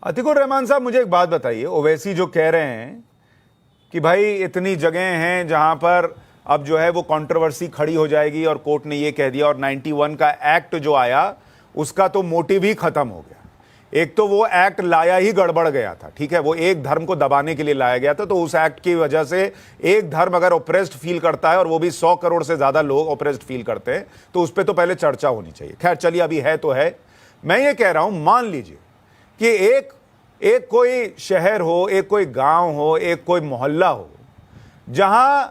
अतीकुर रहमान साहब, मुझे एक बात बताइए। ओवैसी जो कह रहे हैं कि भाई इतनी जगह हैं जहां पर अब जो है वो कंट्रोवर्सी खड़ी हो जाएगी और कोर्ट ने ये कह दिया, और 91 का एक्ट जो आया उसका तो मोटिव ही खत्म हो गया। एक तो वो एक्ट लाया ही गड़बड़ गया था, ठीक है, वो एक धर्म को दबाने के लिए लाया गया था, तो उस एक्ट की वजह से एक धर्म अगर ओप्रेस्ड फील करता है, और वो भी 100 करोड़ से ज्यादा लोग ओप्रेस्ड फील करते हैं, तो उस पर तो पहले चर्चा होनी चाहिए। खैर चलिए, अभी है तो है। मैं ये कह रहा हूं, मान लीजिए कि एक कोई शहर हो, एक कोई गांव हो, एक कोई मोहल्ला हो जहां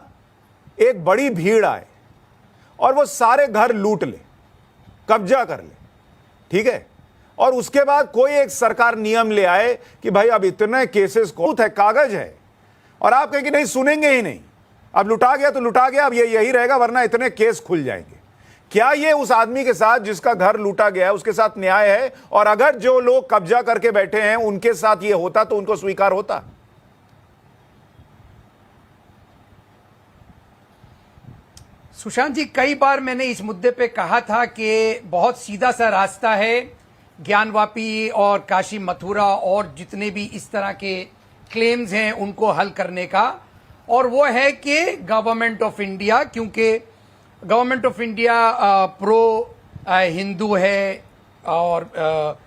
एक बड़ी भीड़ आए और वो सारे घर लूट ले, कब्जा कर ले, ठीक है, और उसके बाद कोई एक सरकार नियम ले आए कि भाई अब इतने केसेस को है, कागज है, और आप कहें कि नहीं, सुनेंगे ही नहीं, अब लुटा गया तो लुटा गया, अब ये यही रहेगा, वरना इतने केस खुल जाएंगे। क्या ये उस आदमी के साथ जिसका घर लूटा गया उसके साथ न्याय है? और अगर जो लोग कब्जा करके बैठे हैं उनके साथ ये होता तो उनको स्वीकार होता? सुशांत जी, कई बार मैंने इस मुद्दे पे कहा था कि बहुत सीधा सा रास्ता है ज्ञानवापी और काशी मथुरा और जितने भी इस तरह के क्लेम्स हैं उनको हल करने का, और वो है कि गवर्नमेंट ऑफ इंडिया, क्योंकि government of India pro Hindu है और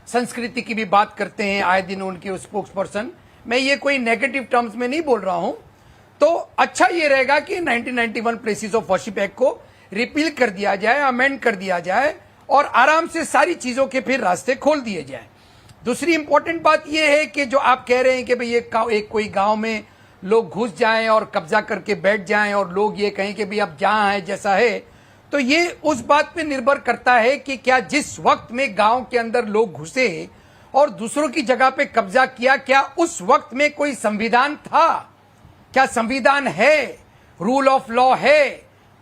संस्कृति की भी बात करते हैं आए दिन उनके स्पोक्स पर्सन। मैं ये कोई नेगेटिव टर्म्स में नहीं बोल रहा हूं। तो अच्छा ये रहेगा कि 1991 प्लेसेस ऑफ वर्शिप एक्ट को रिपील कर दिया जाए, अमेंड कर दिया जाए, और आराम से सारी चीजों के फिर रास्ते खोल दिए जाएं। दूसरी इंपॉर्टेंट बात यह है कि जो आप कह रहे हैं कि भाई एक कोई गांव में लोग घुस जाएं और कब्जा करके बैठ जाएं और लोग ये कहें कि भाई अब जहां है जैसा है, तो ये उस बात पे निर्भर करता है कि क्या जिस वक्त में गांव के अंदर लोग घुसे और दूसरों की जगह पे कब्जा किया, क्या उस वक्त में कोई संविधान था? क्या संविधान है? रूल ऑफ लॉ है?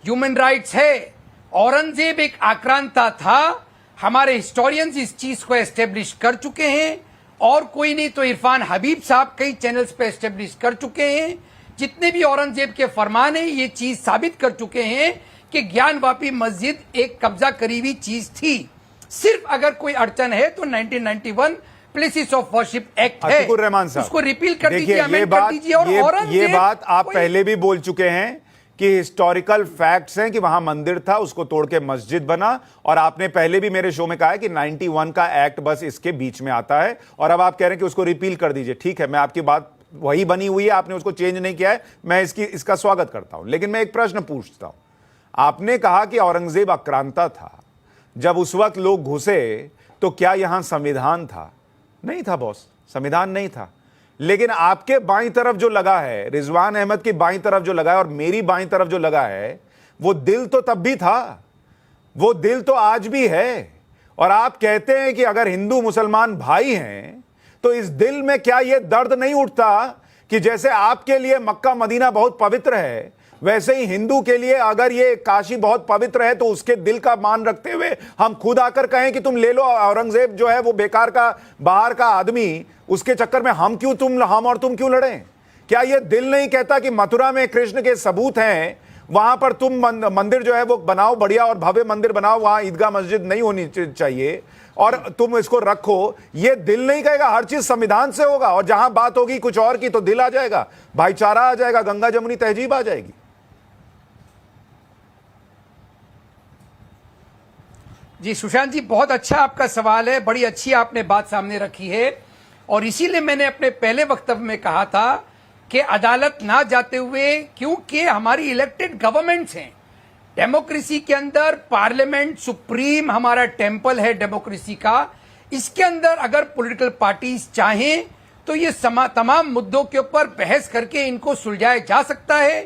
ह्यूमन राइट्स है? औरंगजेब एक आक्रांता था। हमारे हिस्टोरियंस इस चीज को एस्टेब्लिश कर चुके हैं, और कोई नहीं तो इरफान हबीब साहब कई चैनल्स पे एस्टेब्लिश कर चुके हैं। जितने भी औरंगजेब के फरमान है ये चीज साबित कर चुके हैं कि ज्ञानवापी मस्जिद एक कब्जा करी हुई चीज थी। सिर्फ अगर कोई अड़चन है तो 1991 प्लेसेस ऑफ वर्शिप एक्ट है, रहमान साहब उसको रिपील कर दीजिए, अमेंड कर दीजिए। और ये बात आप पहले भी बोल चुके हैं कि हिस्टोरिकल फैक्ट्स हैं कि वहां मंदिर था, उसको तोड़ के मस्जिद बना, और आपने पहले भी मेरे शो में कहा है कि 91 का एक्ट बस इसके बीच में आता है, और अब आप कह रहे हैं कि उसको रिपील कर दीजिए। ठीक है, मैं आपकी बात वही बनी हुई है, आपने उसको चेंज नहीं किया है, मैं इसका स्वागत करता हूं। लेकिन मैं एक प्रश्न पूछता हूं। आपने कहा कि औरंगजेब आक्रांता था, जब उस वक्त लोग घुसे तो क्या यहां संविधान था? नहीं था बॉस, संविधान नहीं था। लेकिन आपके बाईं तरफ जो लगा है, रिजवान अहमद की बाईं तरफ जो लगा है और मेरी बाईं तरफ जो लगा है, वो दिल तो तब भी था, वो दिल तो आज भी है। और आप कहते हैं कि अगर हिंदू मुसलमान भाई हैं तो इस दिल में क्या यह दर्द नहीं उठता कि जैसे आपके लिए मक्का मदीना बहुत पवित्र है, वैसे ही हिंदू के लिए अगर ये काशी बहुत पवित्र है तो उसके दिल का मान रखते हुए हम खुद आकर कहें कि तुम ले लो, औरंगजेब जो है वो बेकार का बाहर का आदमी, उसके चक्कर में हम और तुम क्यों लड़ें? क्या ये दिल नहीं कहता कि मथुरा में कृष्ण के सबूत हैं, वहां पर तुम मंदिर जो है वो बनाओ, बढ़िया और भव्य मंदिर बनाओ, वहां ईदगाह मस्जिद नहीं होनी चाहिए, और तुम इसको रखो? ये दिल नहीं कहेगा, हर चीज संविधान से होगा, और जहां बात होगी कुछ और की तो दिल आ जाएगा, भाईचारा आ जाएगा, गंगा जमुनी तहजीब आ जाएगी। जी सुशांत जी, बहुत अच्छा आपका सवाल है, बड़ी अच्छी आपने बात सामने रखी है, और इसीलिए मैंने अपने पहले वक्तव्य में कहा था कि अदालत ना जाते हुए, क्योंकि हमारी इलेक्टेड गवर्नमेंट्स हैं, डेमोक्रेसी के अंदर पार्लियामेंट सुप्रीम हमारा टेम्पल है डेमोक्रेसी का, इसके अंदर अगर पॉलिटिकल पार्टीज चाहें तो ये तमाम मुद्दों के ऊपर बहस करके इनको सुलझाया जा सकता है,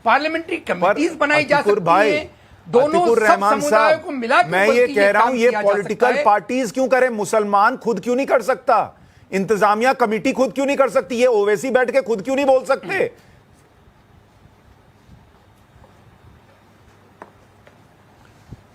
पार्लियामेंट्री कमेटीज बनाई जा सकती है, दोनों सब समुदायों को मिला। मैं ये कह रहा हूं, ये पॉलिटिकल पार्टीज क्यों करें? मुसलमान खुद क्यों नहीं कर सकता? इंतजामिया कमेटी खुद क्यों नहीं कर सकती? ये ओवैसी बैठ के खुद क्यों नहीं बोल सकते?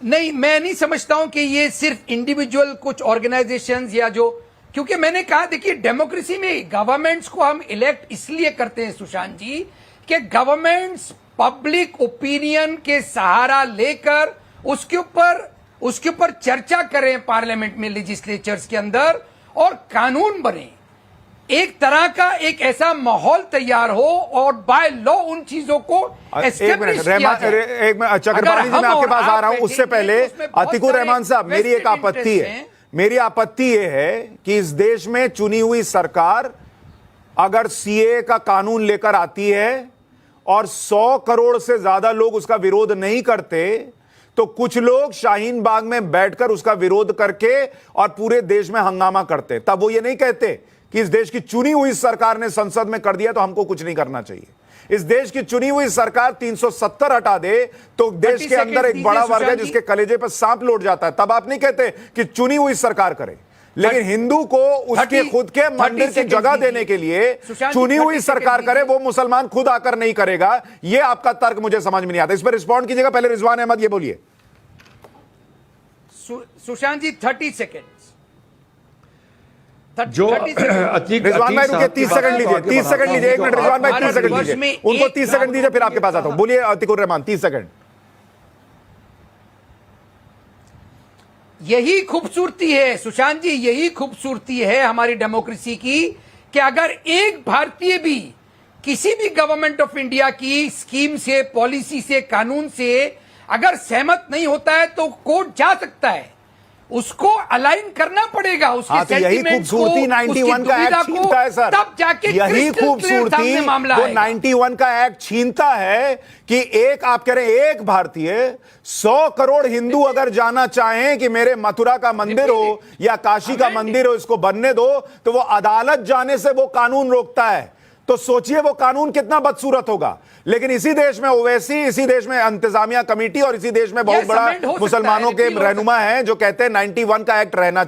नहीं, मैं नहीं समझता हूं कि ये सिर्फ इंडिविजुअल कुछ ऑर्गेनाइजेशंस या जो, क्योंकि मैंने कहा देखिए डेमोक्रेसी में गवर्नमेंट्स को हम इलेक्ट इसलिए करते हैं सुशांत जी कि गवर्नमेंट्स पब्लिक ओपिनियन के सहारा लेकर उसके ऊपर चर्चा करें पार्लियामेंट में, लेजिस्लेचर्स के अंदर, और कानून बने। एक तरह का एक ऐसा माहौल तैयार हो और बाय लॉ उन चीजों को एस्टेब्लिश किया जाए। एक मिनट चक्रपाणी जी, मैं आपके पास आ रहा हूं। उससे पहले अतिकुर रहमान साहब, मेरी एक आपत्ति है। मेरी आपत्ति यह है कि इस देश में चुनी हुई सरकार अगर सीए का कानून लेकर आती है और 100 करोड़ से ज्यादा लोग उसका विरोध नहीं करते, तो कुछ लोग शाहीन बाग में बैठकर उसका विरोध करके और पूरे देश में हंगामा करते। तब वो ये नहीं कहते कि इस देश की चुनी हुई सरकार ने संसद में कर दिया तो हमको कुछ नहीं करना चाहिए। इस देश की चुनी हुई सरकार 370 हटा दे तो देश के अंदर एक बड़ा वर्ग है जिसके कलेजे पर सांप लौट जाता है। तब आप नहीं कहते कि चुनी हुई सरकार करे। लेकिन हिंदू को उसके खुद के मंदिर की जगह देने के लिए चुनी हुई सरकार करे, वो मुसलमान खुद आकर नहीं करेगा। ये आपका तर्क मुझे समझ में नहीं आता। इस पर रिस्पॉन्ड कीजिएगा। पहले रिजवान अहमद ये बोलिए। सुशांत जी 30 सेकेंड। जो रिजवान भाई रुकिए, 30 सेकंड लीजिए, 30 सेकंड लीजिए। एक मिनट रिजवान भाई 30 सेकंड लीजिए, उनको 30 सेकंड दीजिए, फिर आपके पास आता हूं। बोलिए अतिकुर रहमान, 30 सेकंड। यही खूबसूरती है सुशांत जी, यही खूबसूरती है हमारी डेमोक्रेसी की कि अगर एक भारतीय भी किसी भी गवर्नमेंट ऑफ इंडिया की स्कीम से, पॉलिसी से, कानून से अगर सहमत नहीं होता है तो कोर्ट जा सकता है, उसको अलाइन करना पड़ेगा उसके तो यही खूबसूरती 91 का एक्ट छीनता है सर। तब जाके यही खूबसूरती वो 91 का एक्ट छीनता है कि एक, आप कह रहे हैं एक भारतीय 100 करोड़ हिंदू अगर जाना चाहें कि मेरे मथुरा का मंदिर हो या काशी का मंदिर हो, इसको बनने दो, तो वो अदालत जाने से वो कानून रोकता है। तो सोचिए वो कानून कितना बदसूरत होगा। लेकिन इसी देश में ओवैसी, इसी देश में इंतजामिया कमेटी और इसी देश में बहुत बड़ा मुसलमानों के रहनुमा हैं जो कहते हैं 91 का एक्ट रहना